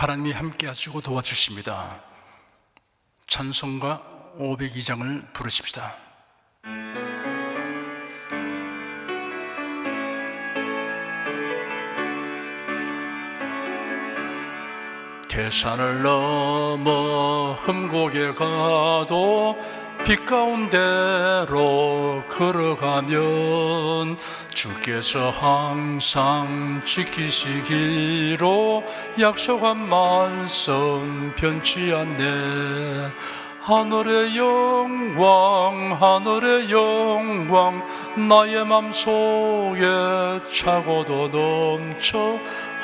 하나님이 함께 하시고 도와주십니다. 찬송가 502장을 부르십시다. 태산을 넘어 흠곡에 가도 빛 가운데로 걸어가면 주께서 항상 지키시기로 약속한 말씀 변치 않네. 하늘의 영광 하늘의 영광 나의 맘속에 차고도 넘쳐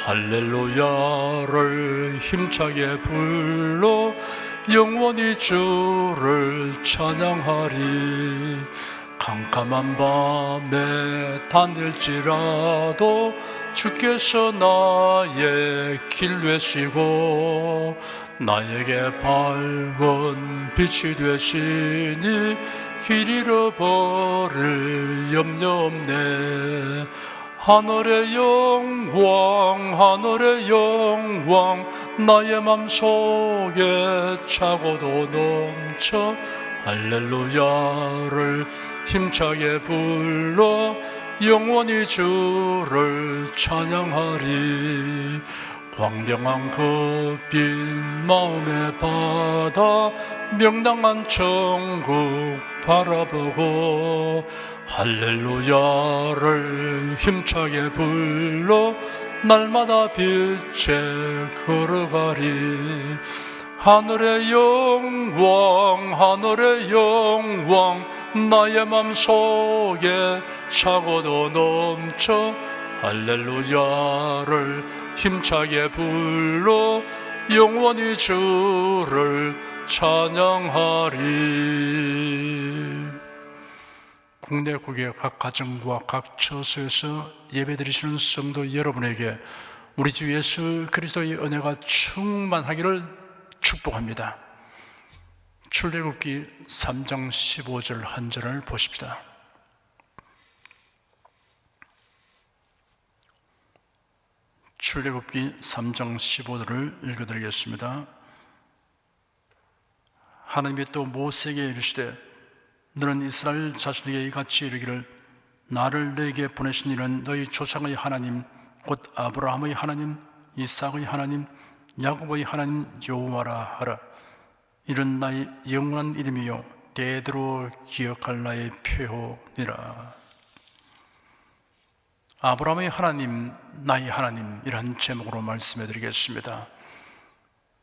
할렐루야를 힘차게 불러 영원히 주를 찬양하리. 캄캄한 밤에 다닐지라도 주께서 나의 길 되시고 나에게 밝은 빛이 되시니 길 잃어버릴 염려 없네. 하늘의 영광 하늘의 영광 나의 맘속에 차고도 넘쳐 할렐루야를 힘차게 불러 영원히 주를 찬양하리. 광명한 그 빛 마음의 바다 명랑한 천국 바라보고 할렐루야를 힘차게 불러 날마다 빛에 걸어가리. 하늘의 영광 하늘의 영광 나의 맘속에 차고도 넘쳐 할렐루야를 힘차게 불러 영원히 주를 찬양하리. 국내 국외 각 가정과 각 처소에서 예배드리시는 성도 여러분에게 우리 주 예수 그리스도의 은혜가 충만하기를 축복합니다. 출애굽기 3장 15절 한 절을 보십시다. 출애굽기 3장 15절을 읽어드리겠습니다. 하나님이 또 모세에게 이르시되 너는 이스라엘 자손에게 이같이 이르기를 나를 너에게 보내신 이는 너희 조상의 하나님 곧 아브라함의 하나님 이삭의 하나님 야곱의 하나님 여호와라 하라. 이는 나의 영원한 이름이요 대대로 기억할 나의 표호니라. 아브라함의 하나님 나의 하나님이란 제목으로 말씀해 드리겠습니다.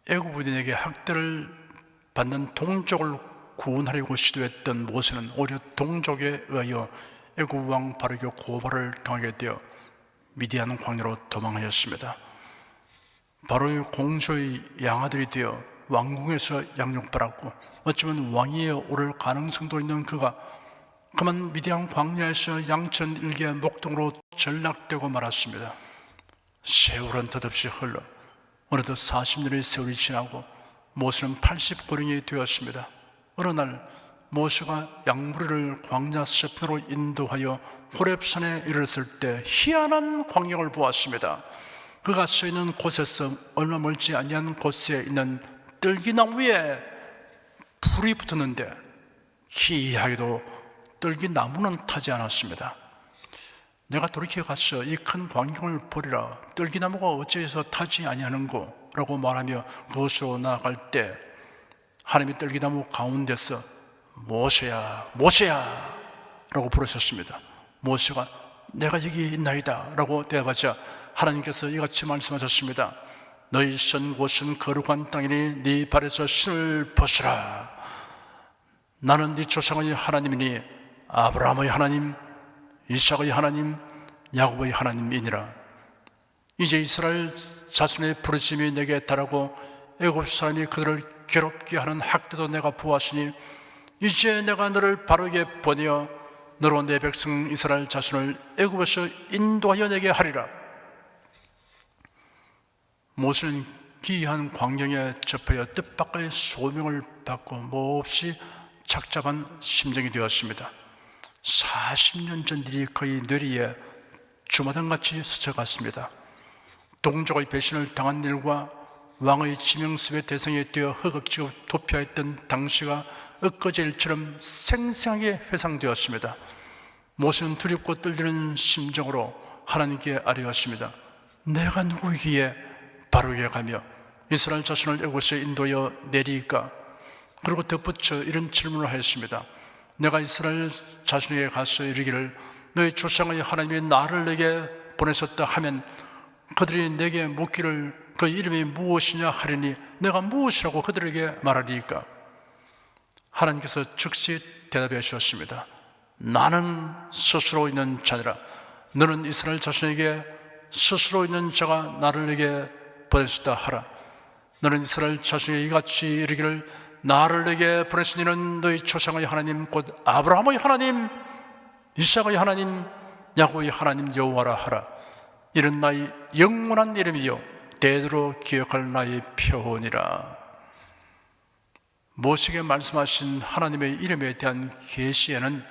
애굽인에게 학대를 받는 동족을 구원하려고 시도했던 모세는 오히려 동족에 의하여 애굽 왕 바로에게 고발을 당하게 되어 미디안 광야로 도망하였습니다. 바로의 공소의 양아들이 되어 왕궁에서 양육받았고 어쩌면 왕위에 오를 가능성도 있는 그가 그만 미디안 광야에서 양천 일개 목동으로 전락되고 말았습니다. 세월은 덧없이 흘러 어느덧 40년의 세월이 지나고 모세는 80고령이 되었습니다. 어느 날 모세가 양무리를 광야 서편으로 인도하여 호렙산에 이르렀을 때 희한한 광경을 보았습니다. 그가 서 있는 곳에서 얼마 멀지 아니한 곳에 있는 뜰기나무에 불이 붙었는데 기이하게도 뜰기나무는 타지 않았습니다. 내가 돌이켜 가서 이 큰 광경을 보리라. 뜰기나무가 어째서 타지 아니하는고? 라고 말하며 그곳으로 나아갈 때 하나님이 뜰기나무 가운데서 모세야 모세야 라고 부르셨습니다. 모세가 내가 여기 있나이다 라고 대답하자 하나님께서 이같이 말씀하셨습니다. 너희 선 곳은 거룩한 땅이니 네 발에서 신을 벗으라. 나는 네 조상의 하나님이니 아브라함의 하나님 이삭의 하나님 야곱의 하나님이니라. 이제 이스라엘 자손의 부르심이 내게 달하고 애굽 사람이 그들을 괴롭게 하는 학대도 내가 보았으니 이제 내가 너를 바르게 보내어 너로 내 백성 이스라엘 자손을 애굽에서 인도하여 내게 하리라. 모세는 기이한 광경에 접하여 뜻밖의 소명을 받고 몹시 착잡한 심정이 되었습니다. 40년 전 일이 거의 뇌리에 주마등같이 스쳐갔습니다. 동족의 배신을 당한 일과 왕의 지명수의 대상이 되어 허겁지겁 도피하였던 당시가 엊그제일처럼 생생하게 회상되었습니다. 모세는 두렵고 떨리는 심정으로 하나님께 아뢰었습니다. 내가 누구이기에 바로에게 가며 이스라엘 자손을 애굽에서 인도하여 내리까? 그리고 덧붙여 이런 질문을 하였습니다. 내가 이스라엘 자손에게 가서 이르기를 너희 조상의 하나님이 나를 내게 보내셨다 하면 그들이 내게 묻기를 그 이름이 무엇이냐 하리니 내가 무엇이라고 그들에게 말하리까? 하나님께서 즉시 대답해 주셨습니다. 나는 스스로 있는 자니라. 너는 이스라엘 자손에게 스스로 있는 자가 나를 내게 보내셨다 하라. 너는 이스라엘 자손에게 이같이 이르기를 나를 내게 보내신 이는 너희 조상의 하나님 곧 아브라함의 하나님, 이삭의 하나님, 야곱의 하나님 여호와라 하라. 이는 나의 영원한 이름이요 대대로 기억할 나의 표본이라. 모세에게 말씀하신 하나님의 이름에 대한 계시에는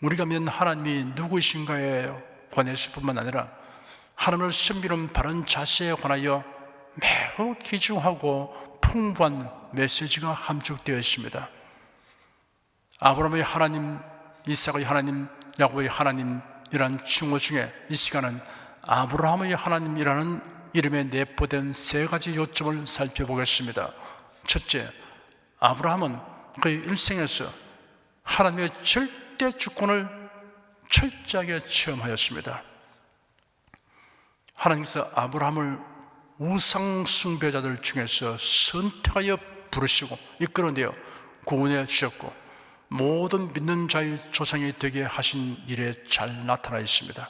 우리가 믿는 하나님이 누구이신가에 관해서 뿐만 아니라 하나님을 섬기는 바른 자세에 관하여 매우 귀중하고 풍부한 메시지가 함축되어 있습니다. 아브라함의 하나님, 이삭의 하나님, 야곱의 하나님이라는 칭호 중에 이 시간은 아브라함의 하나님이라는 이름에 내포된 세 가지 요점을 살펴보겠습니다. 첫째, 아브라함은 그의 일생에서 하나님의 절대 주권을 철저하게 체험하였습니다. 하나님께서 아브라함을 우상 숭배자들 중에서 선택하여 부르시고 이끌어내어 구원해 주셨고 모든 믿는 자의 조상이 되게 하신 일에 잘 나타나 있습니다.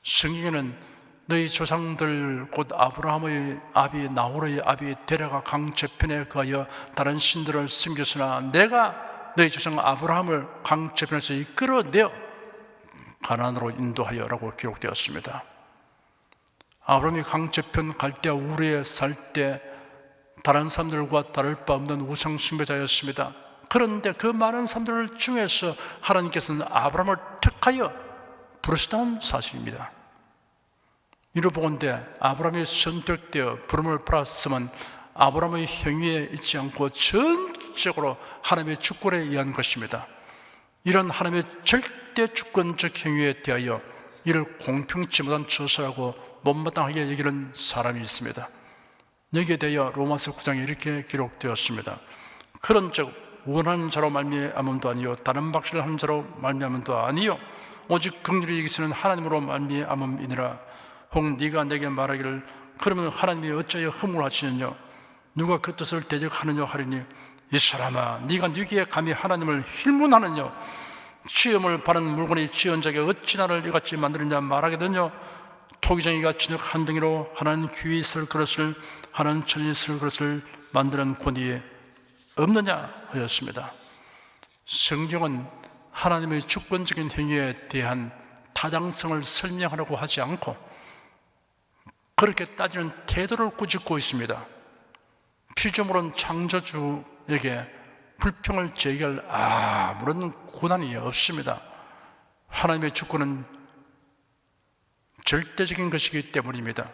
성경에는 너희 조상들 곧 아브라함의 아비 나홀의 아비 데라가 강저편에 거하여 다른 신들을 섬겼으나 내가 너희 조상 아브라함을 강저편에서 이끌어내어 가나안으로 인도하여 라고 기록되었습니다. 아브라함이 강저편 갈대아 우르에 살 때 다른 사람들과 다를 바 없는 우상 숭배자였습니다. 그런데 그 많은 사람들 중에서 하나님께서는 아브라함을 택하여 부르시다는 사실입니다. 이로 보건대 아브라함이 선택되어 부름을 받았으면 아브라함의 행위에 있지 않고 전적으로 하나님의 주권에 의한 것입니다. 이런 하나님의 절대 주권적 행위에 대하여 이를 공평치 못한 처사라고 못마땅하게 여기는 사람이 있습니다. 여기에 대하여 로마서 9장에 이렇게 기록되었습니다. 그런즉 원하는 자로 말미암음도 아니요 다른 박씨를 하는 자로 말미암음도 아니요 오직 긍휼히 여기시는 하나님으로 말미암음이니라. 혹 네가 내게 말하기를 그러면 하나님이 어찌하여 허물을 하시느냐 누가 그 뜻을 대적하느냐 하리니 이 사람아 네가 누구에 감히 하나님을 힐문하느냐 시험을 받은 물건이 지은 자에게 어찌 나를 이같이 만드느냐 말하게되냐 토기장이가 진흙 한 덩이로 하나는 귀히 쓸 그릇을 하나는 천이 쓸 그릇을 만드는 권위 없느냐 하였습니다. 성경은 하나님의 주권적인 행위에 대한 타당성을 설명하려고 하지 않고 그렇게 따지는 태도를 꾸짖고 있습니다. 피조물은 창조주에게 불평을 제기할 아무런 권한이 없습니다. 하나님의 주권은 절대적인 것이기 때문입니다.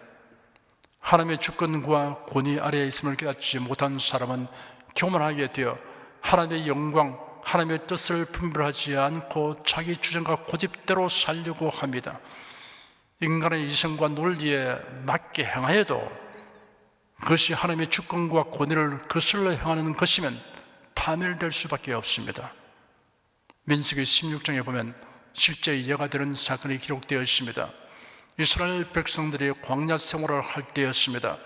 하나님의 주권과 권위 아래에 있음을 깨닫지 못한 사람은 교만하게 되어 하나님의 영광, 하나님의 뜻을 분별하지 않고 자기 주장과 고집대로 살려고 합니다. 인간의 이성과 논리에 맞게 행하여도 그것이 하나님의 주권과 권위를 거슬러 행하는 것이면 파멸될 수밖에 없습니다. 민수기 16장에 보면 실제 예가 되는 사건이 기록되어 있습니다. 이스라엘 백성들이 광야 생활을 할 때였습니다.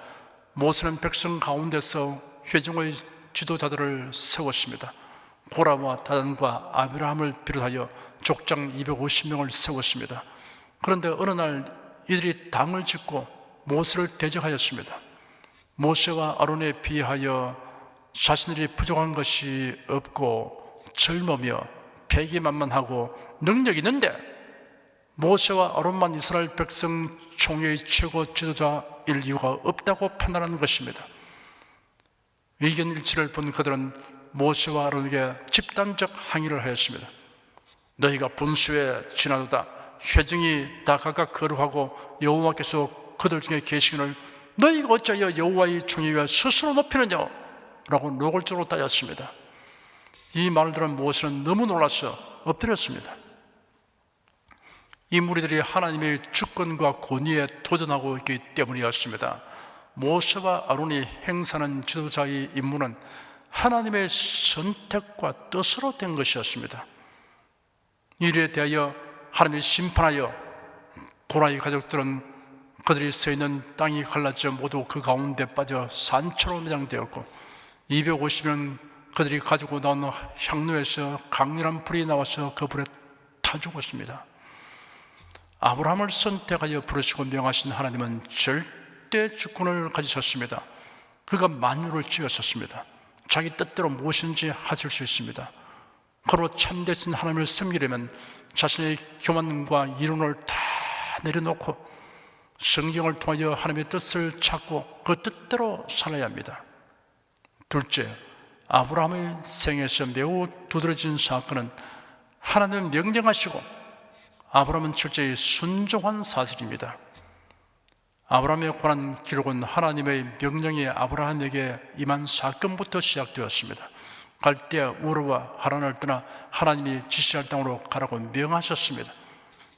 모세는 백성 가운데서 회중의 지도자들을 세웠습니다. 고라와 다단과 아비라함을 비롯하여 족장 250명을 세웠습니다. 그런데 어느 날 이들이 당을 짓고 모세를 대적하였습니다. 모세와 아론에 비하여 자신들이 부족한 것이 없고 젊으며 패기만만하고 능력이 있는데 모세와 아론만 이스라엘 백성 총회의 최고 지도자일 이유가 없다고 판단하는 것입니다. 의견 일치를 본 그들은 모세와 아론에게 집단적 항의를 하였습니다. 너희가 분수에 지나도다 회중이 다 각각 거룩하고 여호와께서 그들 중에 계시기를 너희가 어찌하여 여호와의 중의와 스스로 높이느냐? 라고 노골적으로 따졌습니다. 이 말을 들은 모세는 너무 놀라서 엎드렸습니다. 이 무리들이 하나님의 주권과 권위에 도전하고 있기 때문이었습니다. 모세와 아론이 행사하는 지도자의 임무는 하나님의 선택과 뜻으로 된 것이었습니다. 이에 대하여 하나님이 심판하여 고라의 가족들은 그들이 서 있는 땅이 갈라져 모두 그 가운데 빠져 산처로 매장되었고 250년 그들이 가지고 나온 향로에서 강렬한 불이 나와서 그 불에 타 죽었습니다. 아브라함을 선택하여 부르시고 명하신 하나님은 절대 주권을 가지셨습니다. 그가 만유를 지었었습니다. 자기 뜻대로 무엇인지 하실 수 있습니다. 그로 참되신 하나님을 섬기려면 자신의 교만과 이론을 다 내려놓고 성경을 통하여 하나님의 뜻을 찾고 그 뜻대로 살아야 합니다. 둘째, 아브라함의 생에서 매우 두드러진 사건은 하나님은 명령하시고 아브라함은 철저히 순종한 사실입니다. 아브라함에 관한 기록은 하나님의 명령이 아브라함에게 임한 사건부터 시작되었습니다. 갈대아 우르와 하란을 떠나 하나님이 지시할 땅으로 가라고 명하셨습니다.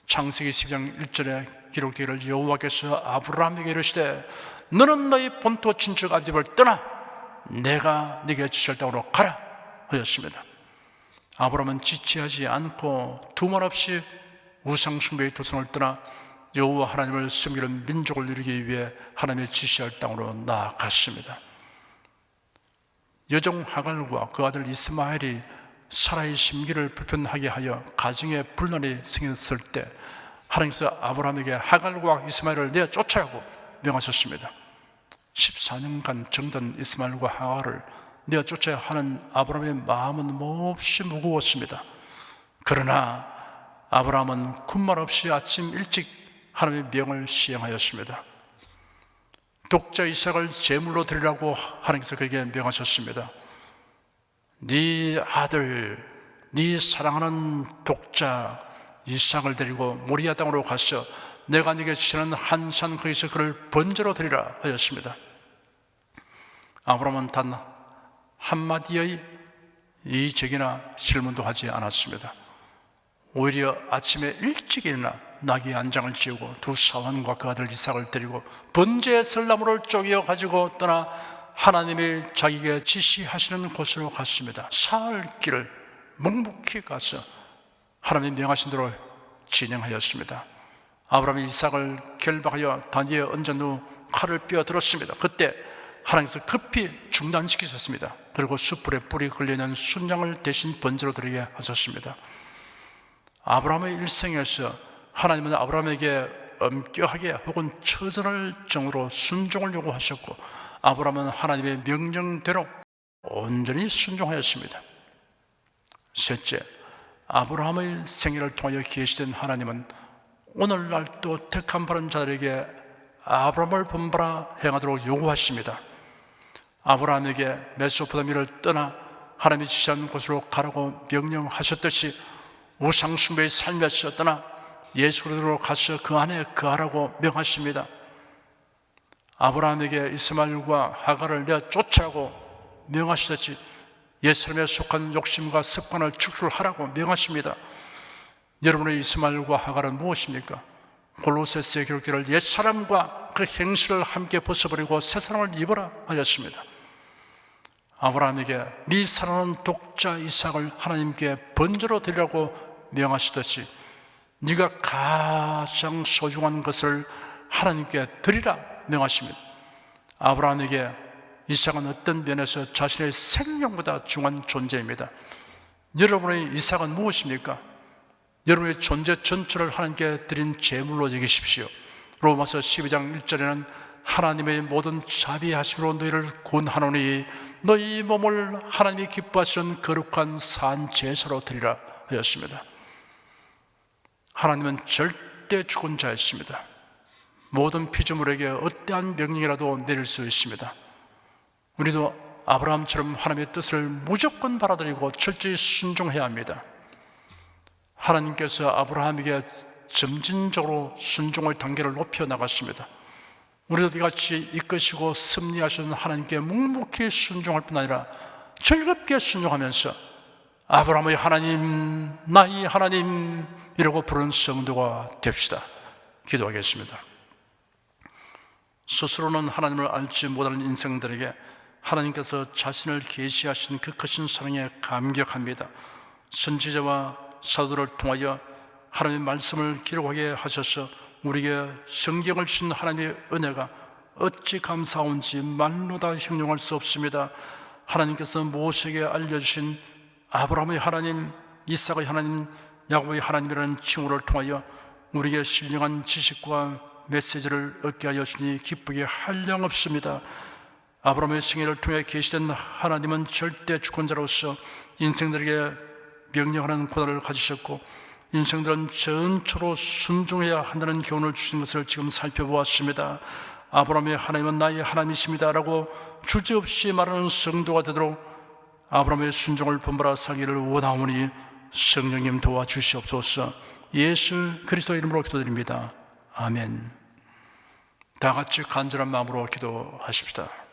창세기 12장 1절에 기록되기를 여호와께서 아브라함에게 이르시되 너는 너희 본토 친척 아비집을 떠나 내가 네게 지시할 땅으로 가라 하였습니다. 아브라함은 지체하지 않고 두말 없이 우상 숭배의 도성을 떠나 여호와 하나님을 섬기는 민족을 이루기 위해 하나님의 지시할 땅으로 나아갔습니다. 여종 하갈과 그 아들 이스마엘이 사라의 심기를 불편하게 하여 가정에 분란이 생겼을 때 하나님께서 아브라함에게 하갈과 이스마엘을 내어 쫓아가고 명하셨습니다. 14년간 정든 이스마엘과 하갈을 내어 쫓아야 하는 아브라함의 마음은 몹시 무거웠습니다. 그러나 아브라함은 군말 없이 아침 일찍 하나님의 명을 시행하였습니다. 독자 이삭을 제물로 드리라고 하나님께서 그에게 명하셨습니다. 네 아들, 네 사랑하는 독자 이삭을 데리고 모리아 땅으로 가서 내가 네게 지시하는 한 산 거기서 그를 번제로 드리라 하였습니다. 아브라함은 단 한마디의 이적이나 질문도 하지 않았습니다. 오히려 아침에 일찍 일어나 나귀 안장을 지우고 두 사환과 그 아들 이삭을 데리고 번제의 설나무를 쪼개어 가지고 떠나 하나님이 자기에게 지시하시는 곳으로 갔습니다. 사흘 길을 묵묵히 가서 하나님이 명하신 대로 진행하였습니다. 아브라함이 이삭을 결박하여 단위에 얹은 후 칼을 빼어들었습니다. 그때 하나님께서 급히 중단시키셨습니다. 그리고 숯불에 뿔이 걸려있는 순양을 대신 번제로 드리게 하셨습니다. 아브라함의 일생에서 하나님은 아브라함에게 엄격하게 혹은 처절할 정도로 순종을 요구하셨고 아브라함은 하나님의 명령대로 온전히 순종하였습니다. 셋째, 아브라함의 생애를 통하여 계시된 하나님은 오늘날 또 택한 바른 자들에게 아브라함을 본받아 행하도록 요구하십니다. 아브라함에게 메소포타미아를 떠나 하나님이 지시한 곳으로 가라고 명령하셨듯이 우상 숭배의 삶에서 떠나 예수 그리스도로 가서 그 안에 거하라고 명하십니다. 아브라함에게 이스마엘과 하갈을 내어 쫓아가고 명하시듯이 옛사람에 속한 욕심과 습관을 축출하라고 명하십니다. 여러분의 이스마엘과 하갈은 무엇입니까? 골로새서에 기록되기를 옛사람과 그 행실을 함께 벗어버리고 새사람을 입어라 하였습니다. 아브라함에게 네 사랑하는 독자 이삭을 하나님께 번제로 드리라고 명하시듯이 네가 가장 소중한 것을 하나님께 드리라 명하십니다. 아브라함에게 이삭은 어떤 면에서 자신의 생명보다 중요한 존재입니다. 여러분의 이삭은 무엇입니까? 여러분의 존재 전체를 하나님께 드린 제물로 여기십시오. 로마서 12장 1절에는 하나님의 모든 자비하심으로 너희를 구원하노니 너희 몸을 하나님이 기뻐하시는 거룩한 산 제사로 드리라 하였습니다. 하나님은 절대 주권자이십니다. 모든 피조물에게 어떠한 명령이라도 내릴 수 있습니다. 우리도 아브라함처럼 하나님의 뜻을 무조건 받아들이고 철저히 순종해야 합니다. 하나님께서 아브라함에게 점진적으로 순종의 단계를 높여 나갔습니다. 우리도 이같이 이끄시고 섭리하시는 하나님께 묵묵히 순종할 뿐 아니라 즐겁게 순종하면서 아브라함의 하나님, 나의 하나님 이라고 부르는 성도가 됩시다. 기도하겠습니다. 스스로는 하나님을 알지 못하는 인생들에게 하나님께서 자신을 계시하신 그 크신 사랑에 감격합니다. 선지자와 사도를 통하여 하나님의 말씀을 기록하게 하셔서 우리에게 성경을 주신 하나님의 은혜가 어찌 감사한지 말로 다 형용할 수 없습니다. 하나님께서 모세에게 알려주신 아브라함의 하나님, 이삭의 하나님, 야곱의 하나님이라는 칭호를 통하여 우리에게 신령한 지식과 메시지를 얻게 하여 주니 기쁘게 한량없습니다. 아브라함의 생애를 통해 계시된 하나님은 절대 주권자로서 인생들에게 명령하는 권한을 가지셨고 인생들은 전초로 순종해야 한다는 교훈을 주신 것을 지금 살펴보았습니다. 아브라함의 하나님은 나의 하나님이십니다 라고 주저없이 말하는 성도가 되도록 아브라함의 순종을 본받아 살기를 원하오니 성령님 도와주시옵소서. 예수 그리스도 이름으로 기도드립니다. 아멘. 다 같이 간절한 마음으로 기도하십시다.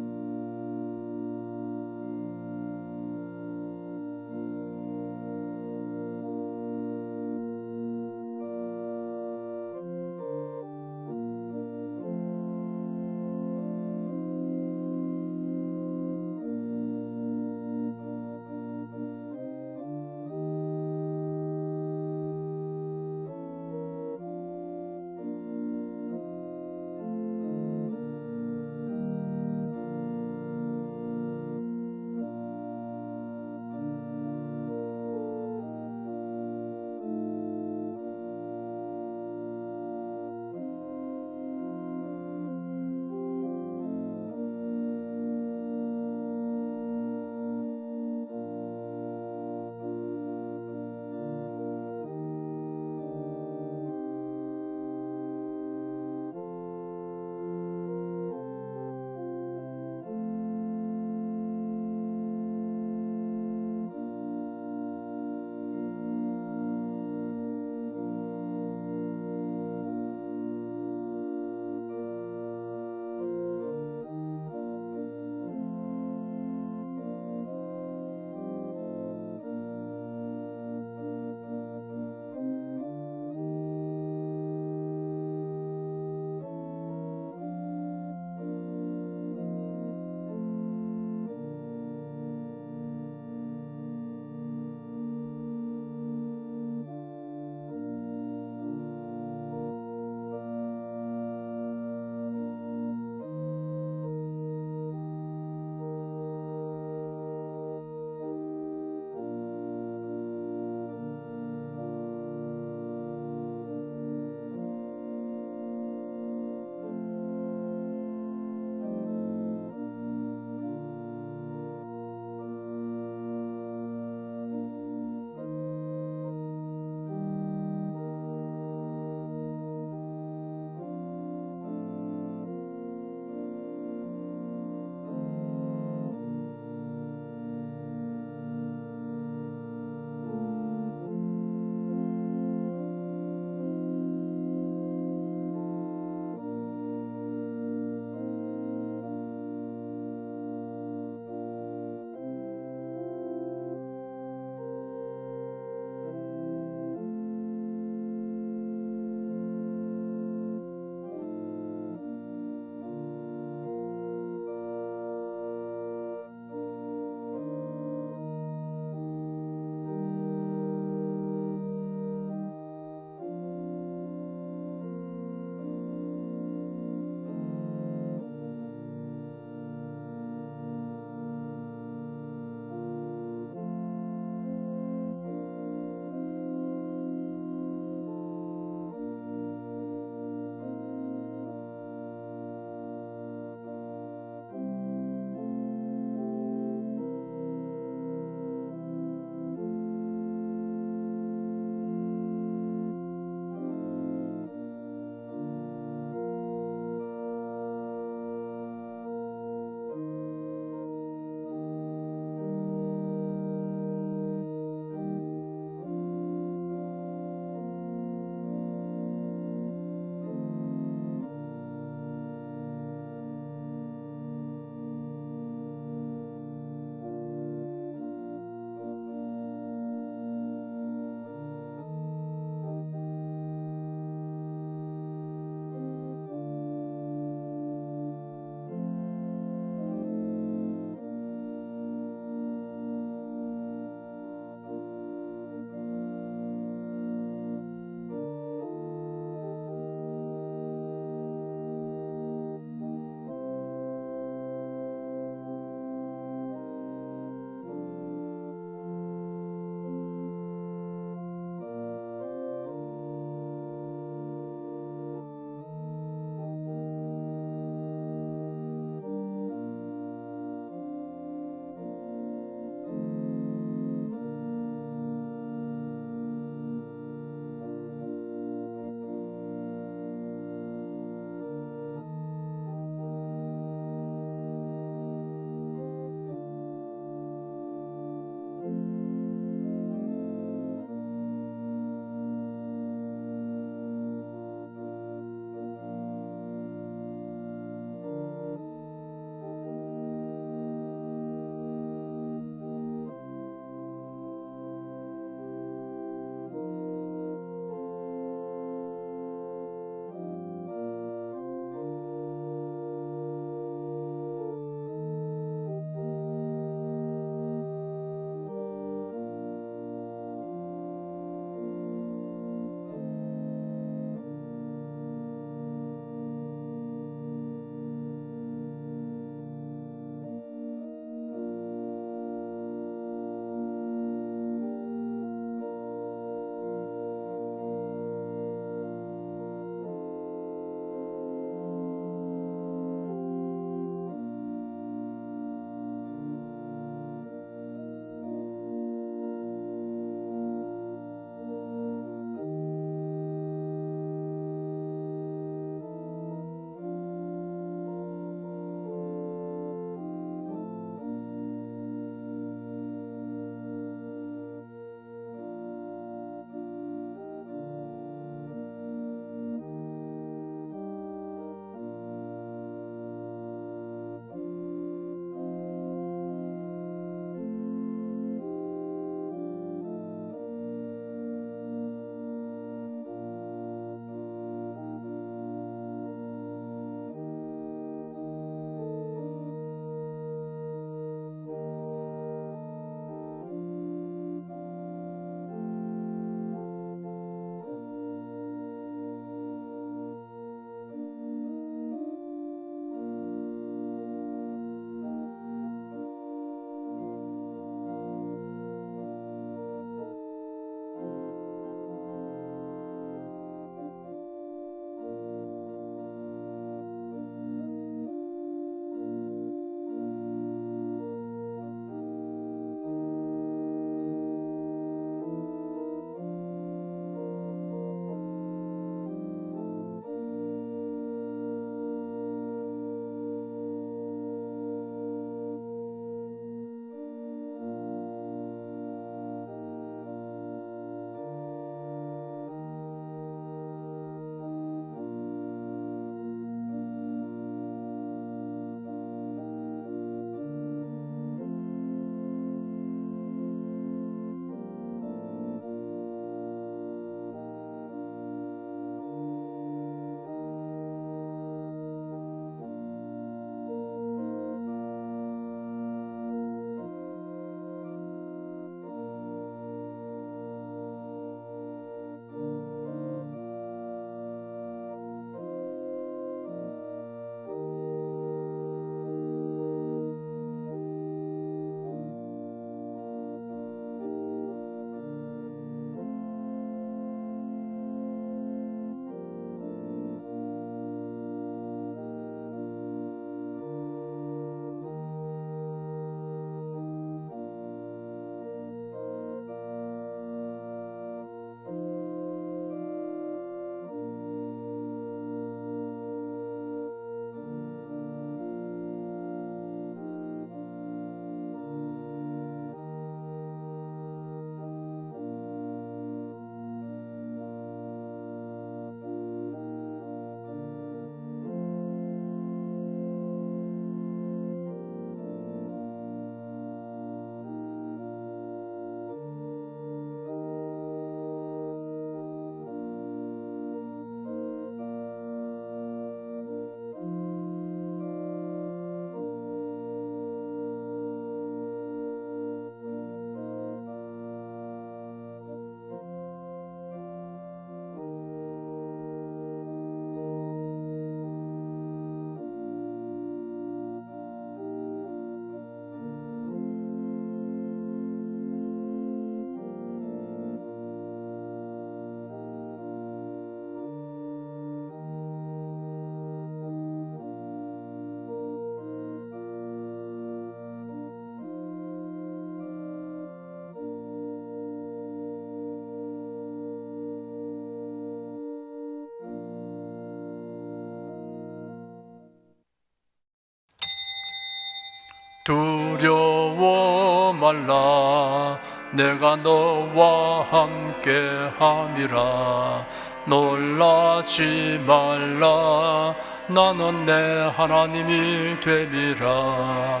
두려워 말라 내가 너와 함께 함이라 놀라지 말라 나는 내 하나님이 됨이라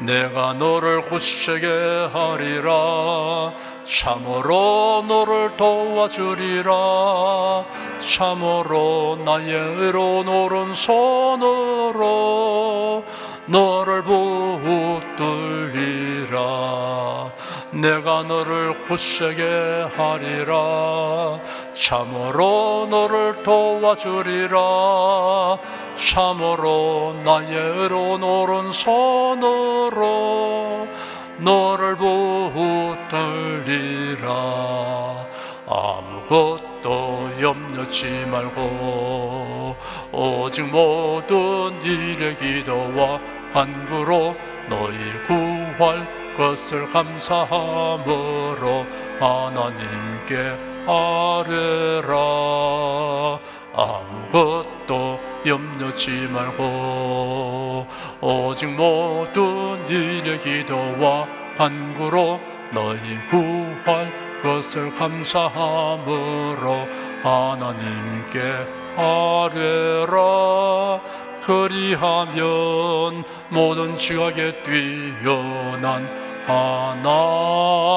내가 너를 굳세게 하리라 참으로 너를 도와주리라 참으로 나의 의로운 오른손으로 너를 붙들리라 내가 너를 굳세게 하리라 참으로 너를 도와주리라 참으로 나의 의로운 오른손으로 너를 붙들리라 아무것도 염려치 말고 오직 모든 일에 기도와 간구로 너희 구할 것을 감사함으로 하나님께 아뢰라 아무것도 염려치 말고 오직 모든 일에 기도와 간구로 너희 구할 것을 감사함으로 하나님께 아뢰라 그리하면 모든 지각에 뛰어난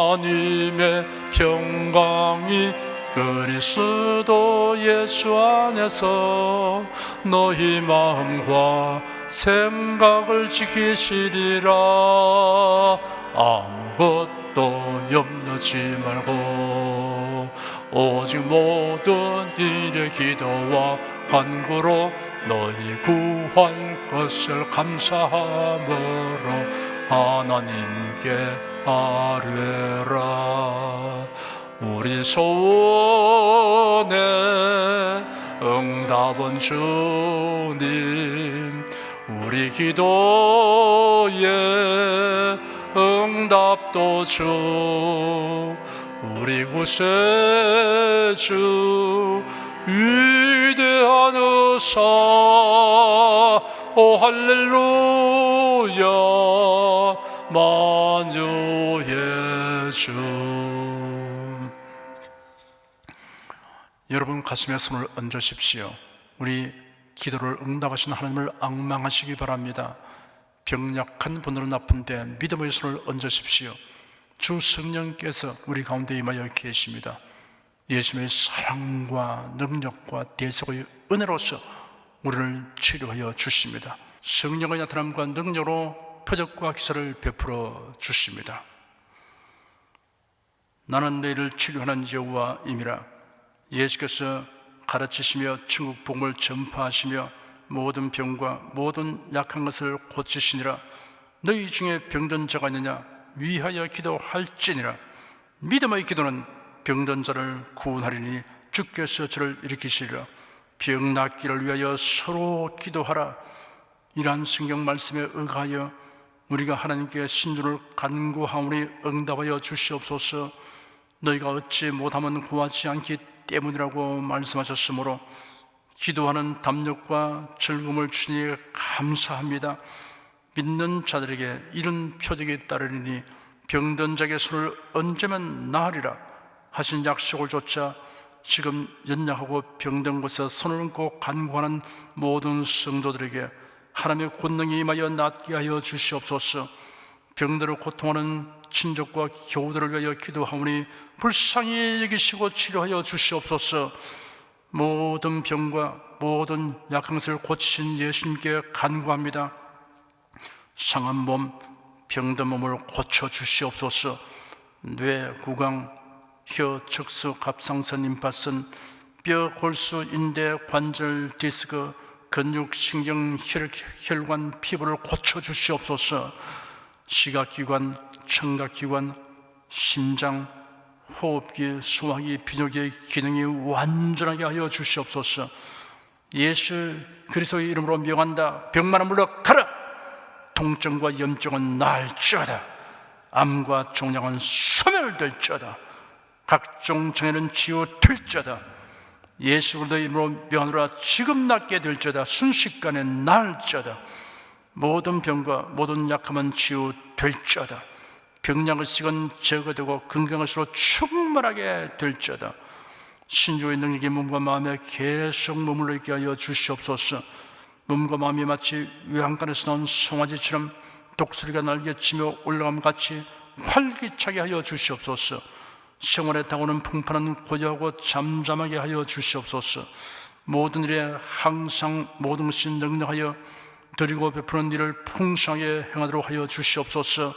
하나님의 평강이 그리스도 예수 안에서 너희 마음과 생각을 지키시리라 아무것도 염려치 말고 오직 모든 일에 기도와 간구로 너희 구할 것을 감사함으로 하나님께 아뢰라 우리 소원에 응답은 주님 우리 기도에 응답도 주 우리 구세주 위대한 의사 오 할렐루야 만유의 주 여러분 가슴에 손을 얹으십시오. 우리 기도를 응답하신 하나님을 앙망하시기 바랍니다. 병약한 분들은 아픈데 믿음의 손을 얹으십시오. 주 성령께서 우리 가운데 임하여 계십니다. 예수님의 사랑과 능력과 대속의 은혜로서 우리를 치료하여 주십니다. 성령의 나타남과 능력으로 표적과 기사를 베풀어 주십니다. 나는 너희를 치료하는 여호와임이라 예수께서 가르치시며 천국 복음을 전파하시며 모든 병과 모든 약한 것을 고치시니라 너희 중에 병든 자가 있느냐 위하여 기도할지니라 믿음의 기도는 병든 자를 구원하리니 주께서 저를 일으키시리라 병 낫기를 위하여 서로 기도하라 이러한 성경 말씀에 의하여 우리가 하나님께 신주를 간구하오니 응답하여 주시옵소서 너희가 얻지 못하면 구하지 않기 때문이라고 말씀하셨으므로 기도하는 담력과 즐거움을 주님께 감사합니다. 믿는 자들에게 이런 표적이 따르리니 병든 자에게 손을 얹으면 나으리라 하신 약속을 좇아 지금 연약하고 병든 곳에 손을 얹고 간구하는 모든 성도들에게 하나님의 권능이 임하여 낫게 하여 주시옵소서. 병들어 고통하는 친족과 교우들을 위하여 기도하오니 불쌍히 여기시고 치료하여 주시옵소서. 모든 병과 모든 약한 것을 고치신 예수님께 간구합니다. 상한 몸, 병든 몸을 고쳐 주시옵소서. 뇌, 구강, 혀, 척수, 갑상선, 임파선, 뼈, 골수, 인대, 관절, 디스크, 근육, 신경, 혈관, 피부를 고쳐 주시옵소서. 시각기관, 청각기관, 심장, 호흡기, 소화기, 비뇨기의 기능이 완전하게 하여 주시옵소서. 예수 그리스도의 이름으로 명한다. 병만은 물러가라. 통증과 염증은 나을지어다. 암과 종양은 소멸될지어다. 각종 장애는 치유될지어다. 예수 그리스도의 이름으로 명하노라. 지금 낫게 될지어다. 순식간에 나을지어다. 모든 병과 모든 약함은 치유될지어다. 병약의식은 제거되고 건강의식으로 충만하게 될지어다. 신주의 능력이 몸과 마음에 계속 머물러 있게 하여 주시옵소서. 몸과 마음이 마치 외양간에서 나온 송아지처럼 독수리가 날개치며 올라감 같이 활기차게 하여 주시옵소서. 생활에 다가오는 풍파는 고요하고 잠잠하게 하여 주시옵소서. 모든 일에 항상 모든 것이 능력하여 드리고 베푸는 일을 풍성하게 행하도록 하여 주시옵소서.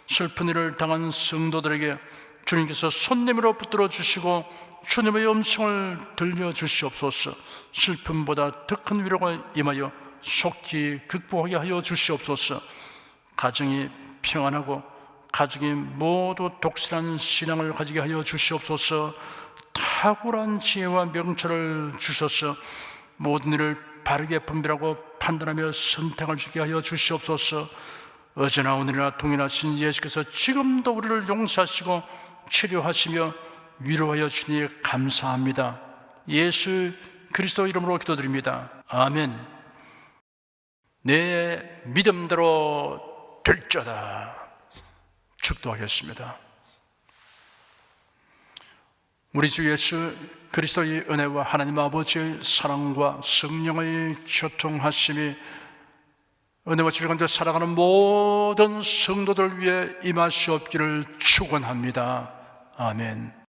슬픈 일을 당한 성도들에게 주님께서 손님으로 붙들어 주시고 주님의 음성을 들려주시옵소서. 슬픔보다 더 큰 위로가 임하여 속히 극복하게 하여 주시옵소서. 가정이 평안하고 가족이 모두 독실한 신앙을 가지게 하여 주시옵소서. 탁월한 지혜와 명철을 주셔서 모든 일을 바르게 분별하고 판단하며 선택을 주게 하여 주시옵소서. 어제나 오늘이나 동일하신 예수께서 지금도 우리를 용서하시고 치료하시며 위로하여 주니 감사합니다. 예수 그리스도 이름으로 기도드립니다. 아멘. 내 믿음대로 될지어다. 축도하겠습니다. 우리 주 예수 그리스도의 은혜와 하나님 아버지의 사랑과 성령의 교통하심이 은혜와 진리 가운데 살아가는 모든 성도들 위해 임하시옵기를 축원합니다. 아멘.